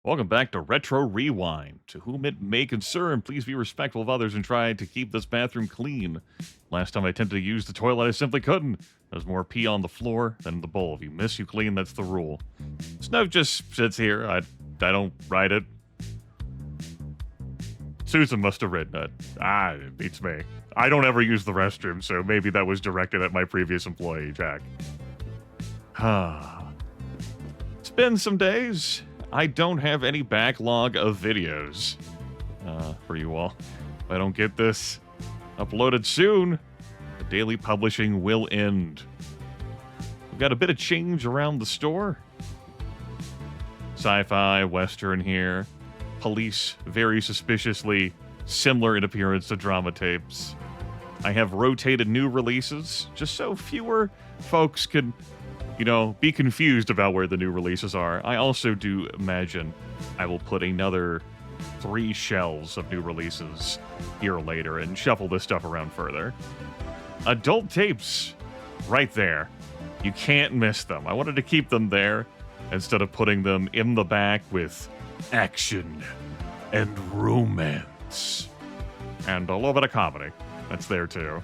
Welcome back to Retro Rewind. To whom it may concern, please be respectful of others and try to keep this bathroom clean. Last time I attempted to use the toilet, I simply couldn't. There's more pee on the floor than in the bowl. If you miss, you clean. That's the rule. This note just sits here. I don't write it. Susan must have written it. It beats me. I don't ever use the restroom, so maybe that was directed at my previous employee, Jack. It's been some days. I don't have any backlog of videos for you all. If I don't get this uploaded soon, the daily publishing will end. We've got a bit of change around the store. Sci-fi, Western here. Police, very suspiciously similar in appearance to drama tapes. I have rotated new releases, just so fewer folks could be confused about where the new releases are. I also do imagine I will put another 3 shelves of new releases here later and shuffle this stuff around further. Adult tapes, right there. You can't miss them. I wanted to keep them there instead of putting them in the back with action and romance. And a little bit of comedy. That's there too.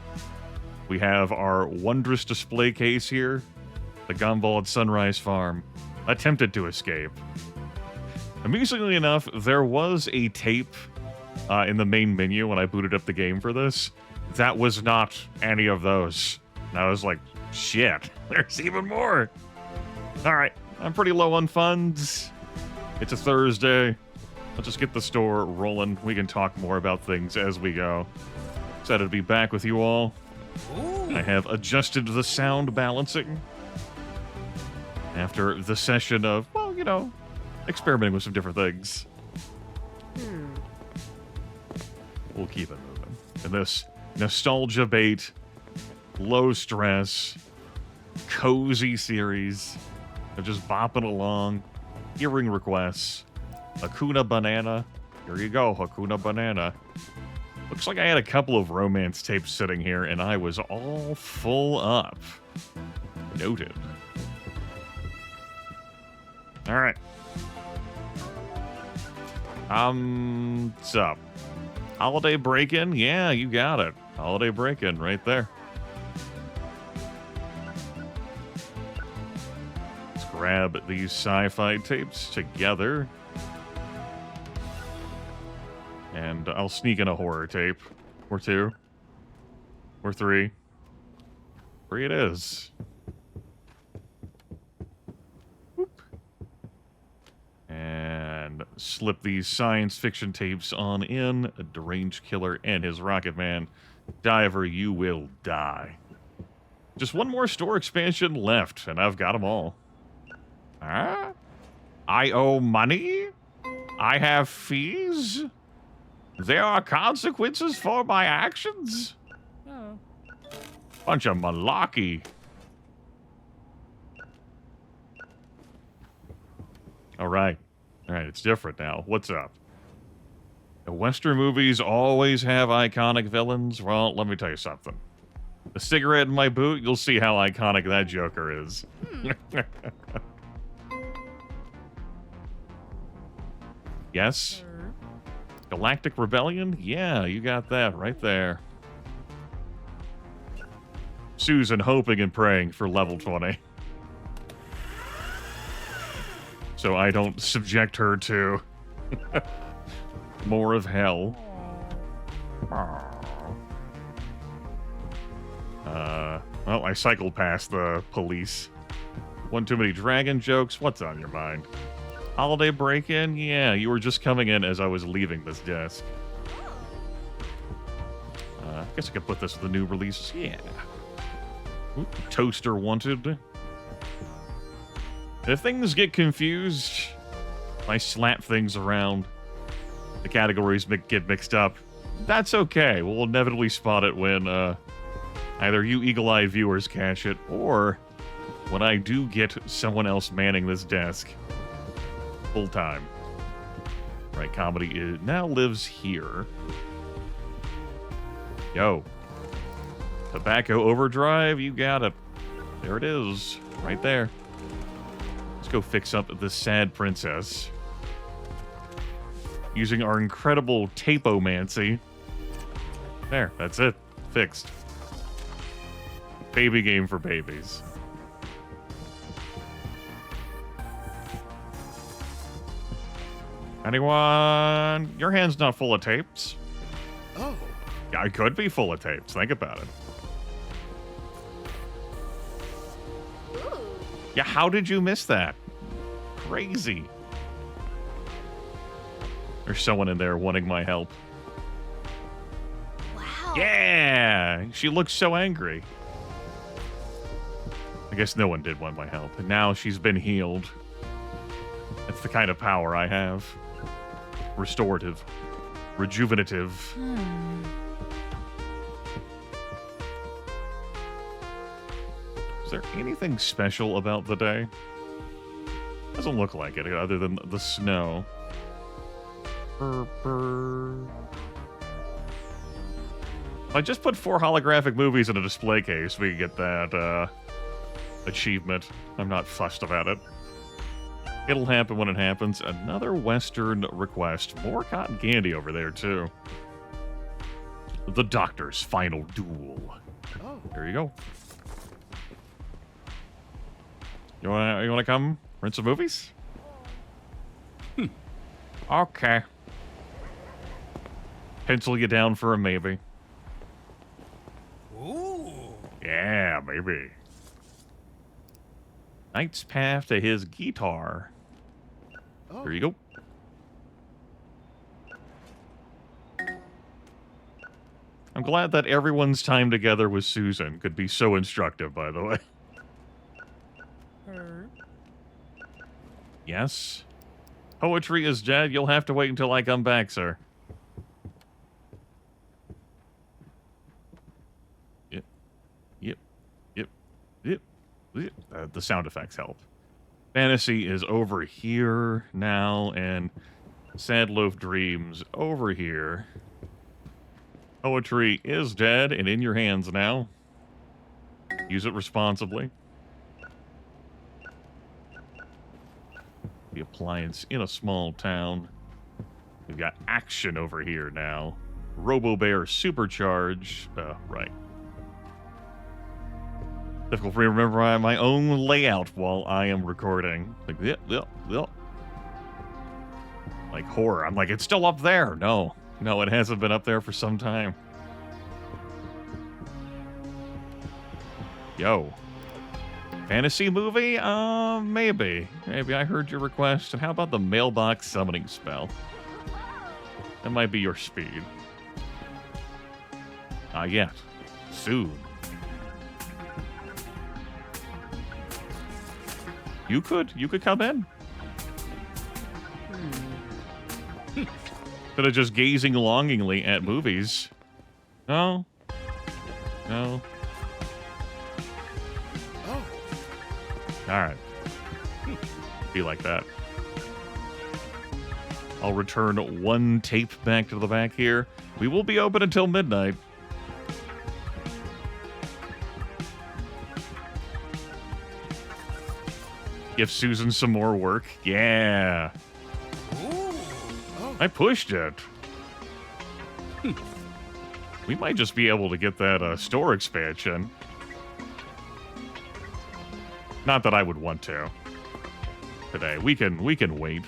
We have our wondrous display case here. The Gumball at Sunrise Farm attempted to escape. Amusingly enough, there was a tape in the main menu when I booted up the game for this. That was not any of those. And I was like, shit, there's even more. All right, I'm pretty low on funds. It's a Thursday. Let's just get the store rolling. We can talk more about things as we go. Excited to be back with you all. Ooh. I have adjusted the sound balancing after the session of, experimenting with some different things. We'll keep it moving. In this nostalgia bait, low stress, cozy series of just bopping along, hearing requests. Hakuna Banana. Here you go, Hakuna Banana. Looks like I had a couple of romance tapes sitting here, and I was all full up. Noted. All right. What's up? Holiday break-in? Yeah, you got it. Holiday break-in right there. Let's grab these sci-fi tapes together. And I'll sneak in a horror tape. Or 2. Or 3. 3 it is. And slip these science fiction tapes on in. A deranged killer and his Rocket Man. Diver, you will die. Just one more store expansion left, and I've got them all. Huh? I owe money? I have fees? There are consequences for my actions? Oh. Bunch of malarkey. All right, it's different now. What's up? The Western movies always have iconic villains. Well, let me tell you something. The cigarette in my boot, you'll see how iconic that Joker is. Yes? Galactic Rebellion? Yeah, you got that right there. Susan hoping and praying for level 20. So I don't subject her to more of hell. Well, I cycled past the police. One too many dragon jokes? What's on your mind? Holiday break-in? Yeah, you were just coming in as I was leaving this desk. I guess I could put this with the new releases. Yeah. Ooh, toaster wanted. If things get confused, if I slap things around, the categories get mixed up, that's okay. We'll inevitably spot it when either you eagle-eyed viewers catch it, or when I do get someone else manning this desk full-time. Right, comedy now lives here. Yo. Tobacco Overdrive, you got it. There it is, right there. Let's go fix up the sad princess. using our incredible tapeomancy. There, that's it. Fixed. Baby game for babies. Anyone? Your hand's not full of tapes. Oh. Yeah, I could be full of tapes. Think about it. Ooh. Yeah, how did you miss that? Crazy. There's someone in there wanting my help. Wow. Yeah! She looks so angry. I guess no one did want my help. And now she's been healed. That's the kind of power I have. Restorative. Rejuvenative. Is there anything special about the day? Doesn't look like it, other than the snow. I just put 4 holographic movies in a display case. We can get that achievement. I'm not fussed about it. It'll happen when it happens. Another Western request. More cotton candy over there, too. The Doctor's Final Duel. Oh. There you go. You wanna come rent some movies? Okay. Pencil you down for a maybe. Ooh. Yeah, maybe. Knight's Path to his guitar. Oh. There you go. I'm glad that everyone's time together with Susan could be so instructive, by the way. Yes? Poetry is dead. You'll have to wait until I come back, sir. Yep. Yep. Yep. Yep. Yep. The sound effects help. Fantasy is over here now, and Sad Loaf Dreams over here. Poetry is dead and in your hands now. Use it responsibly. The appliance in a small town. We've got action over here now. Robo-Bear Supercharge. Right. Difficult for me to remember my own layout while I am recording. Like, like horror. I'm like, it's still up there. No, it hasn't been up there for some time. Yo. Fantasy movie? Maybe. Maybe I heard your request. And how about the mailbox summoning spell? That might be your speed. Not yet. Soon. You could come in. Instead of just gazing longingly at movies. No. No. Oh. Alright. Be like that. I'll return 1 tape back to the back here. We will be open until midnight. Give Susan some more work. Yeah. Ooh. Oh. I pushed it. We might just be able to get that store expansion. Not that I would want to. Today. We can wait.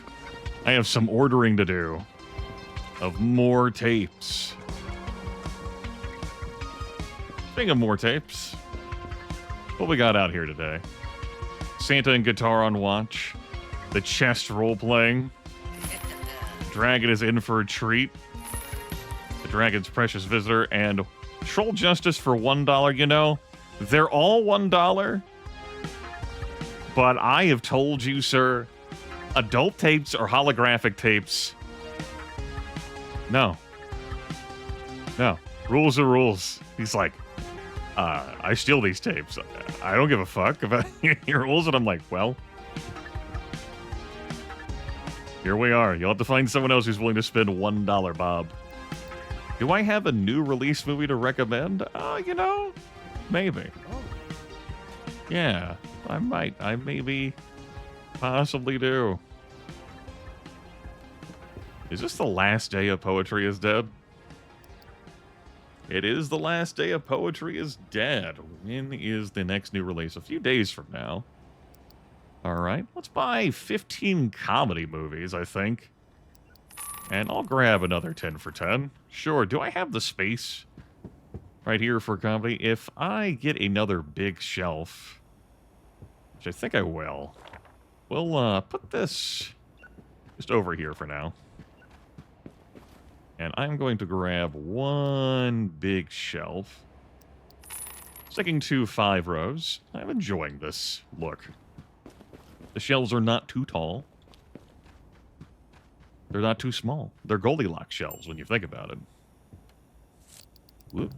I have some ordering to do. Of more tapes. Speaking of more tapes. What we got out here today? Santa and Guitar on watch. The chest role-playing. Dragon is in for a treat. The Dragon's precious visitor. And Troll Justice for $1. You know, they're all $1. But I have told you, sir, adult tapes or holographic tapes. No. No. Rules are rules. He's like, I steal these tapes. I don't give a fuck about your rules. And I'm like, well, here we are. You'll have to find someone else who's willing to spend $1, Bob. Do I have a new release movie to recommend? You know, maybe. Oh. Yeah, I might. I maybe possibly do. Is this the last day of Poetry is Dead? It is the last day of Poetry is Dead. When is the next new release? A few days from now. All right, let's buy 15 comedy movies, I think. And I'll grab another 10 for 10. Sure, do I have the space right here for comedy? If I get another big shelf, which I think I will, we'll put this just over here for now. And I'm going to grab one big shelf. Sticking to 5 rows. I'm enjoying this look. The shelves are not too tall. They're not too small. They're Goldilocks shelves when you think about it. Whoop.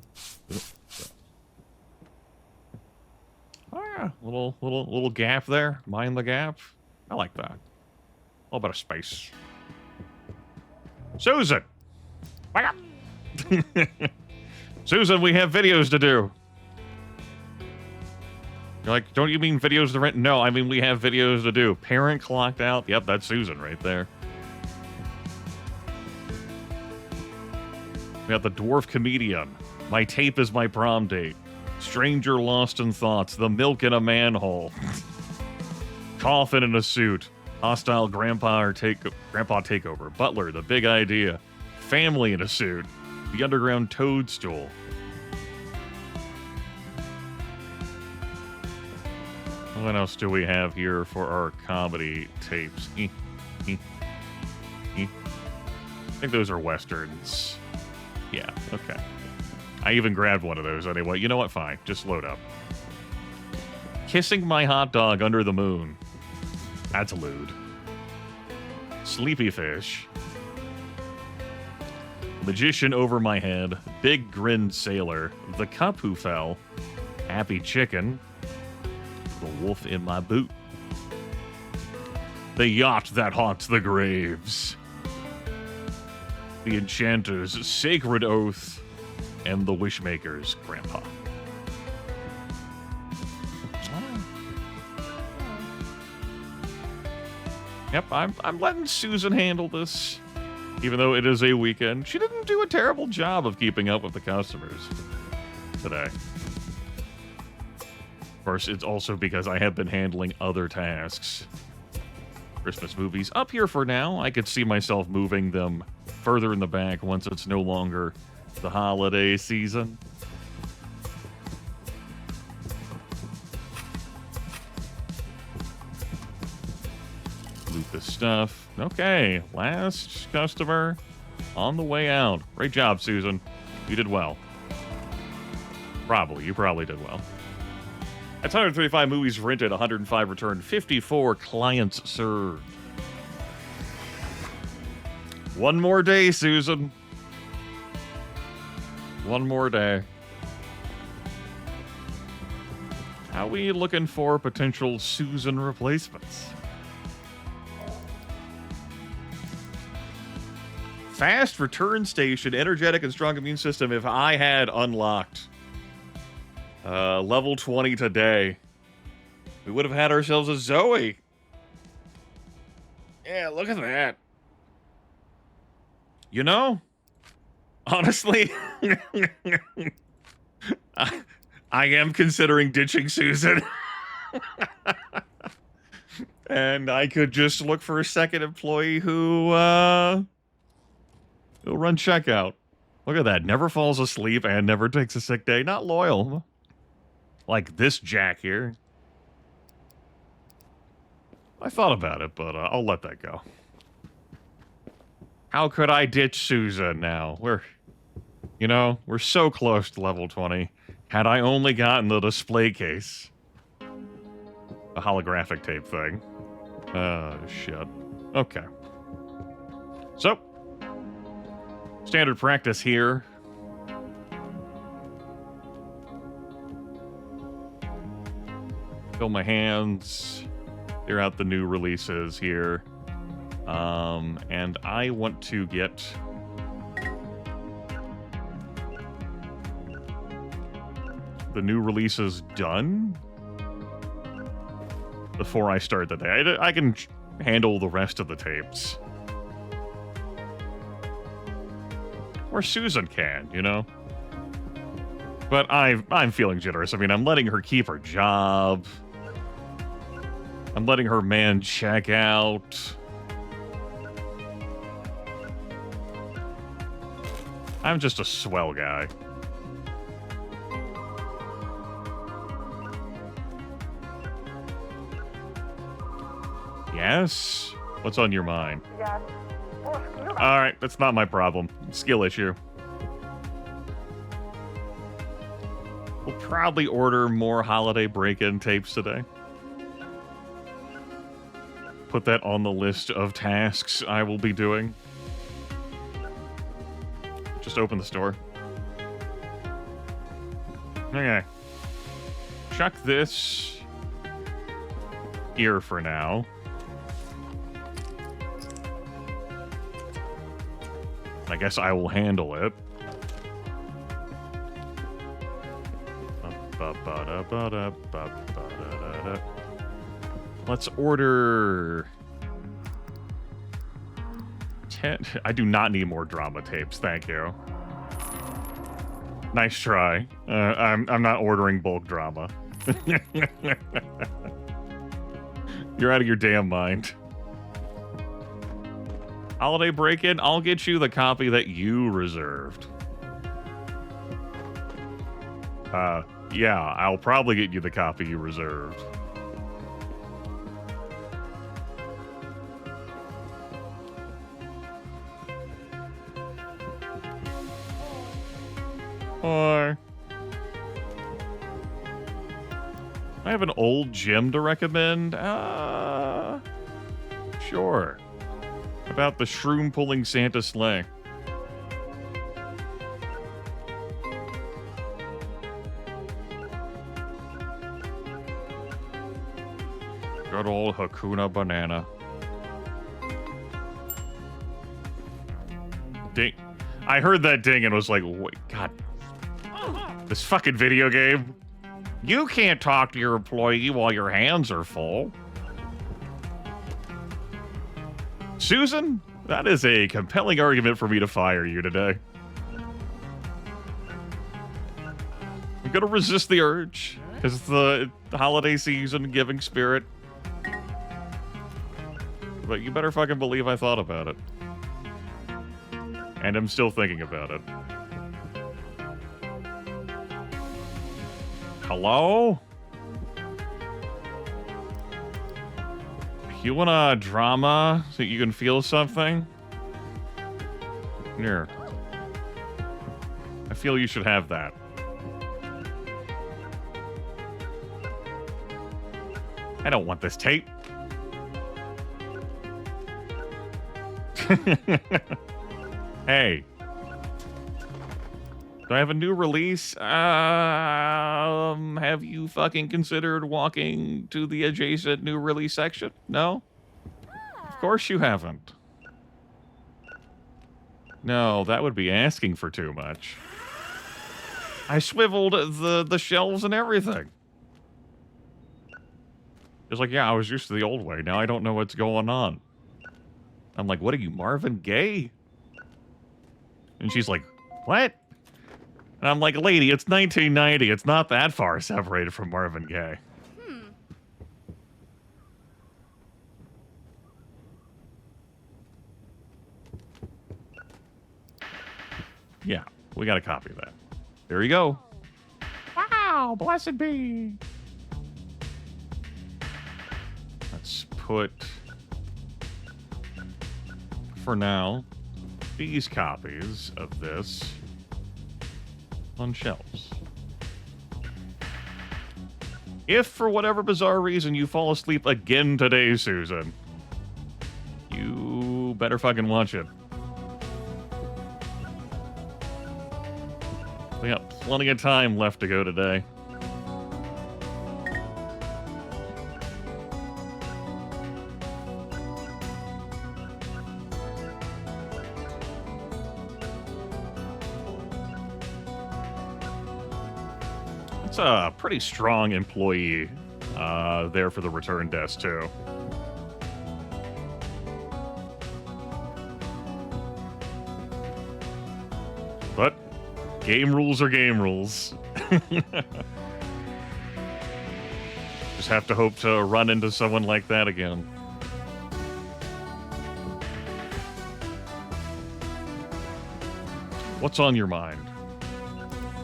Ah, little gap there. Mind the gap. I like that. A little bit of space. Susan! Wake up! Susan, we have videos to do. You're like, don't you mean videos to rent? No, I mean we have videos to do. Parent clocked out. Yep, that's Susan right there. We got the Dwarf Comedian. My tape is my prom date. Stranger lost in thoughts. The milk in a manhole. Coffin in a suit. Hostile grandpa takeover. Butler, the big idea. Family in a suit. The underground toadstool. What else do we have here for our comedy tapes? I think those are westerns. Yeah, okay. I even grabbed one of those anyway. You know what? Fine. Just load up. Kissing my hot dog under the moon. That's lewd. Sleepy fish. Magician over my head. Big grin sailor. The cup who fell. Happy chicken. The wolf in my boot. The yacht that haunts the graves. The enchanter's sacred oath. And the wishmaker's grandpa. Yep, I'm letting Susan handle this. Even though it is a weekend, she didn't do a terrible job of keeping up with the customers today. Of course, it's also because I have been handling other tasks. Christmas movies up here for now. I could see myself moving them further in the back once it's no longer the holiday season. Loot this stuff. Okay, last customer on the way out. Great job, Susan. You did well. You probably did well. That's 135 movies rented, 105 returned, 54 clients served. One more day, Susan. One more day. How are we looking for potential Susan replacements? Fast return station, energetic and strong immune system. If I had unlocked level 20 today, we would have had ourselves a Zoe. Yeah, look at that. You know, honestly, I am considering ditching Susan. And I could just look for a second employee who run checkout. Look at that. Never falls asleep and never takes a sick day. Not loyal. Like this Jack here. I thought about it, but I'll let that go. How could I ditch Susan now? We're so close to level 20. Had I only gotten the display case. A holographic tape thing. Shit. Okay. So, standard practice here. Fill my hands. Clear out the new releases here. And I want to get the new releases done before I start the day. I can handle the rest of the tapes. Or Susan can, you know? But I'm feeling generous. I mean, I'm letting her keep her job. I'm letting her man check out. I'm just a swell guy. Yes? What's on your mind? Alright, that's not my problem. Skill issue. We'll probably order more holiday break-in tapes today. Put that on the list of tasks I will be doing. Just open the store. Okay. Chuck this here for now. I guess I will handle it. Let's order 10. I do not need more drama tapes, thank you. Nice try. I'm not ordering bulk drama. You're out of your damn mind. Holiday break-in, I'll get you the copy that you reserved. Yeah, I'll probably get you the copy you reserved. Or I have an old gym to recommend. Sure. About the shroom-pulling Santa sleigh. Good old Hakuna Banana. Ding. I heard that ding and was like, wait, God. This fucking video game. You can't talk to your employee while your hands are full. Susan, that is a compelling argument for me to fire you today. I'm gonna resist the urge. It's the holiday season, giving spirit. But you better fucking believe I thought about it. And I'm still thinking about it. Hello? You want a drama so you can feel something? Here. I feel you should have that. I don't want this tape. Hey. Do I have a new release? Have you fucking considered walking to the adjacent new release section? No? Of course you haven't. No, that would be asking for too much. I swiveled the shelves and everything. It's like, yeah, I was used to the old way. Now I don't know what's going on. I'm like, what are you, Marvin Gaye? And she's like, what? And I'm like, lady, it's 1990. It's not that far separated from Marvin Gaye. Yeah, we got a copy of that. There you go. Wow, blessed be. Let's put, for now, these copies of this on shelves. If for whatever bizarre reason you fall asleep again today, Susan, you better fucking watch it. We got plenty of time left to go today. It's a pretty strong employee there for the return desk, too. Game rules are game rules. Just have to hope to run into someone like that again. What's on your mind?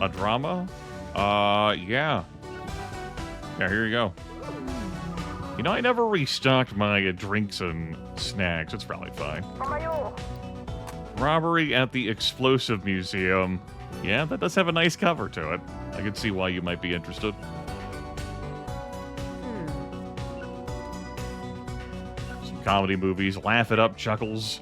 A drama? Yeah. Yeah, here you go. You know, I never restocked my drinks and snacks. It's probably fine. Robbery at the Explosive Museum. Yeah, that does have a nice cover to it. I can see why you might be interested. Some comedy movies. Laugh it up, chuckles.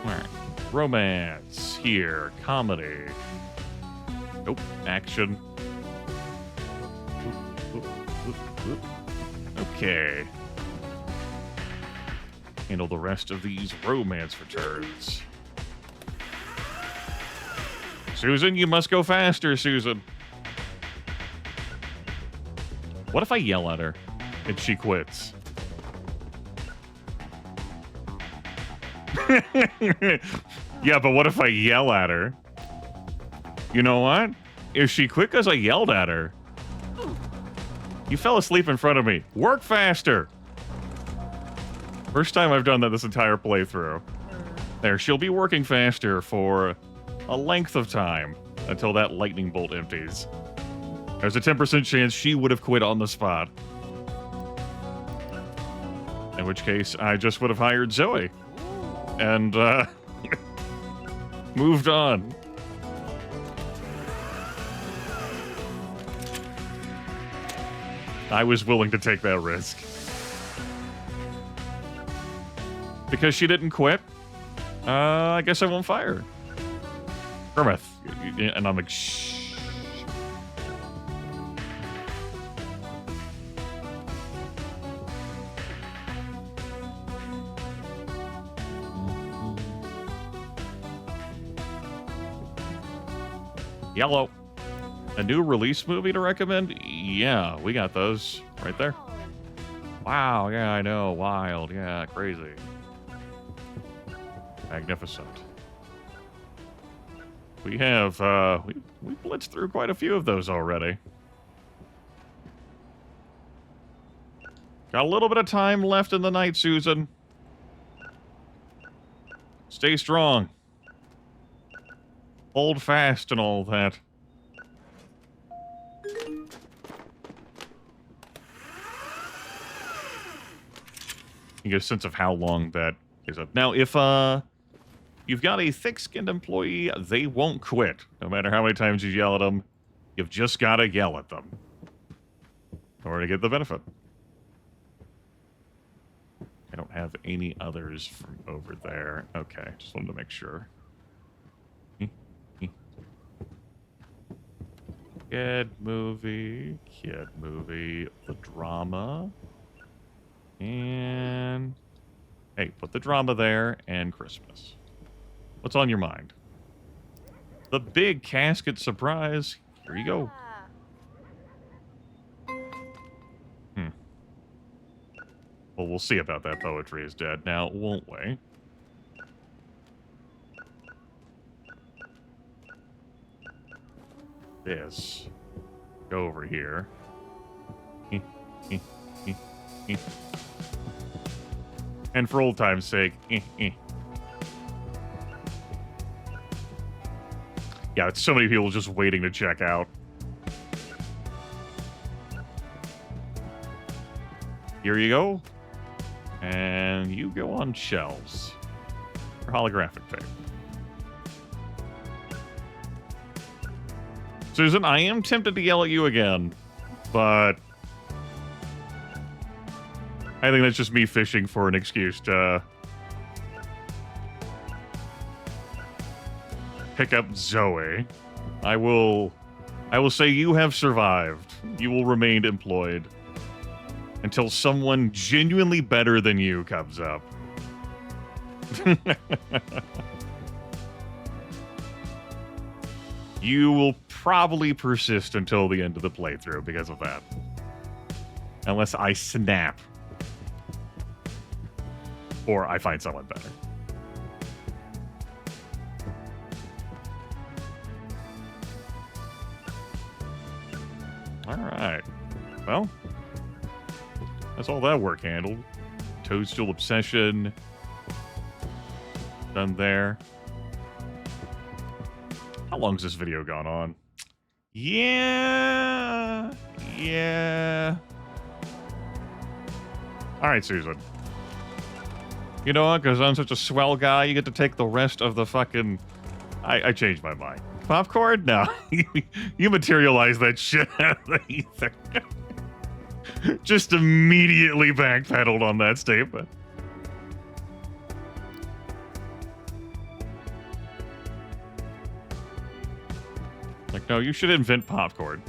Alright. Romance. Here. Comedy. Nope. Action. Okay. Handle the rest of these romance returns. Susan, you must go faster, Susan. What if I yell at her and she quits? Yeah, but what if I yell at her? You know what? If she quit because I yelled at her, you fell asleep in front of me. Work faster. First time I've done that this entire playthrough. There, she'll be working faster for a length of time until that lightning bolt empties. There's a 10% chance she would have quit on the spot. In which case, I just would have hired Zoe. And, moved on. I was willing to take that risk. Because she didn't quit, I guess I won't fire her. Grimith. And I'm like, shh. Yellow. A new release movie to recommend? Yeah, we got those right there. Wow, yeah, I know. Wild, yeah, crazy. Magnificent. We have, we blitzed through quite a few of those already. Got a little bit of time left in the night, Susan. Stay strong. Hold fast and all that. You get a sense of how long that is up. Now, if you've got a thick-skinned employee, they won't quit. No matter how many times you yell at them, you've just got to yell at them in order to get the benefit. I don't have any others from over there. Okay, just wanted to make sure. Kid movie, the drama. And hey, put the drama there and Christmas. What's on your mind? The big casket surprise. Here you go. Well, we'll see about that. Poetry is dead now, won't we? This. Go over here. And for old time's sake, Yeah, it's so many people just waiting to check out. Here you go. And you go on shelves. For holographic tape. Susan, I am tempted to yell at you again, but I think that's just me fishing for an excuse to pick up Zoe. I will say you have survived. You will remain employed until someone genuinely better than you comes up. You will probably persist until the end of the playthrough because of that. Unless I snap. Or I find someone better. Alright. Well, that's all that work handled. Toadstool Obsession. Done there. How long's this video gone on? Yeah. Alright, Susan. You know what? Because I'm such a swell guy, you get to take the rest of the fucking... I changed my mind. Popcorn? No. You materialize that shit out of the ether. Just immediately backpedaled on that statement. Like, no, you should invent popcorn.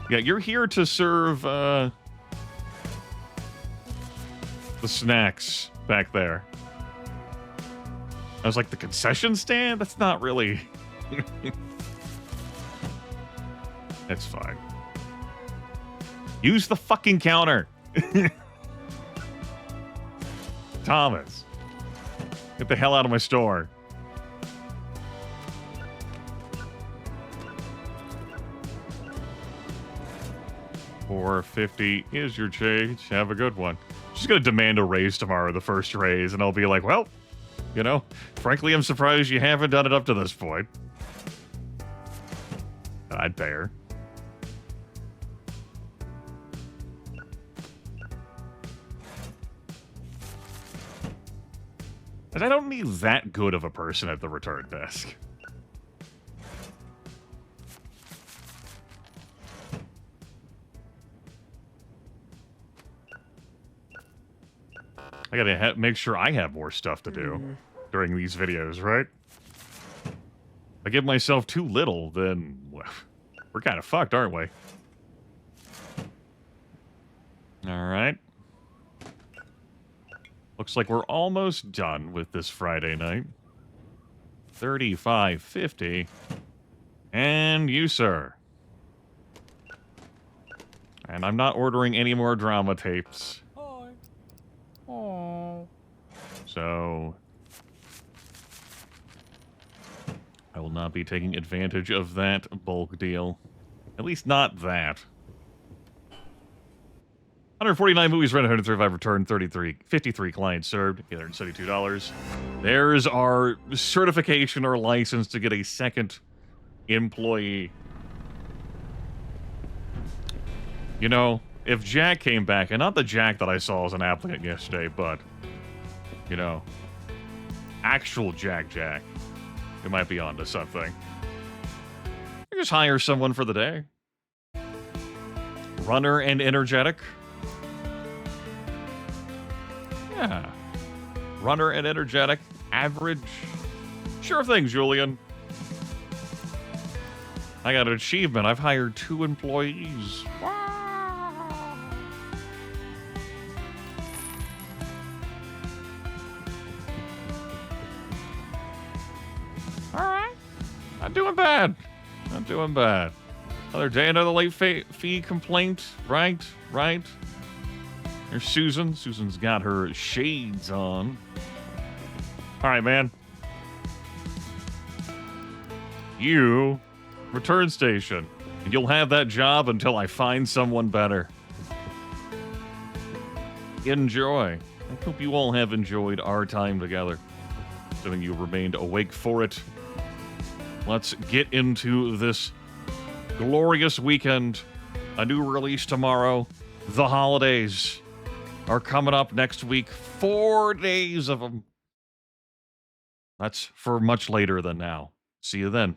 Yeah, you're here to serve, the snacks back there. I was like, the concession stand? That's not really... That's fine. Use the fucking counter! Thomas. Get the hell out of my store. $4.50 is your change. Have a good one. She's gonna demand a raise tomorrow, the first raise, and I'll be like, well, you know, frankly, I'm surprised you haven't done it up to this point. I'd pay her. And I don't need that good of a person at the return desk. I gotta make sure I have more stuff to do during these videos, right? If I give myself too little, then well, we're kind of fucked, aren't we? All right. Looks like we're almost done with this Friday night. $35.50. And you, sir. And I'm not ordering any more drama tapes. Hi. Oh. So I will not be taking advantage of that bulk deal. At least not that. 149 movies read, 135 returned, 53 clients served, $872. There's our certification or license to get a second employee. You know, if Jack came back, and not the Jack that I saw as an applicant yesterday, but, you know, actual Jack, we might be onto something. You just hire someone for the day. Runner and energetic. Yeah. Runner and energetic. Average. Sure thing, Julian. I got an achievement. I've hired 2 employees. Alright. Not doing bad. Not doing bad. Another day, another late fee complaint. Right. There's Susan. Susan's got her shades on. All right, man. You return station. And you'll have that job until I find someone better. Enjoy. I hope you all have enjoyed our time together. Assuming you remained awake for it. Let's get into this glorious weekend. A new release tomorrow. The holidays are coming up next week. 4 days of them. That's for much later than now. See you then.